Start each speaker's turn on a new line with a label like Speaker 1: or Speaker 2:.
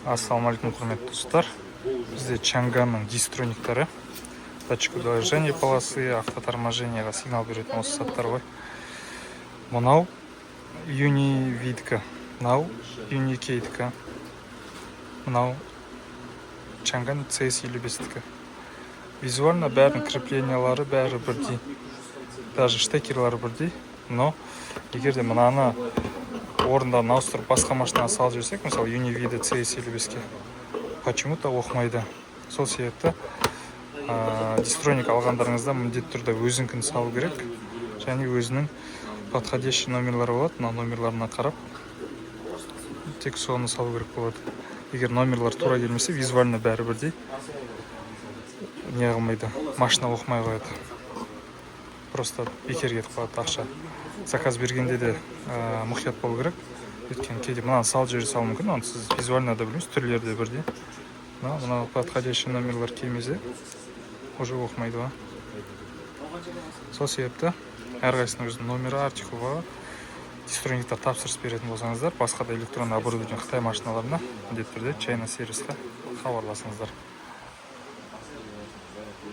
Speaker 1: Ассалаумалейкум, құрметті достар. Бізде Чанганның дистрониктары, датчик удорожания полосы, автоторможениеға сигнал беретін осы заттар ғой. Мынау Univitка, мынау Unicate-ка, мынау Чанган CS55-ка. Визуально бәрінің креплениялары бәрі бірдей, даже штекерлары бірдей. Но егер де мынаны орындарын ауыстырып басқа машинаға салып жіберсек, мысалы Univida CS55-ке, почему-то оқымайды. Сол себепті дистроник алғандарыңызда міндетті түрде өзіңкін салу керек, және өзінің подходящий номерлары болады. Мына номерларына қарап тек соны салу керек болады. Егер номерлар тура келмесе, визуально бәрі бірдей не қылмайды, машина оқымай қояды. Просто бекер кетіп қалады ақша. Заказ бергенде де мұқият болу керек. Өйткені кейде мынаны салып жібере салу мүмкін, оны сіз визуально да білмейсіз, түрлері де бірдей. Мына подходящий номерлар келмесе, уже оқымайды ғой. Сол себепті әрқайсының өзінің номері, артикулы, дистрониктар тапсырыс беретін болсаңыздар, басқа да электронды оборудование Қытай машиналарына міндетті түрде China сервисқа хабарласыңыздар.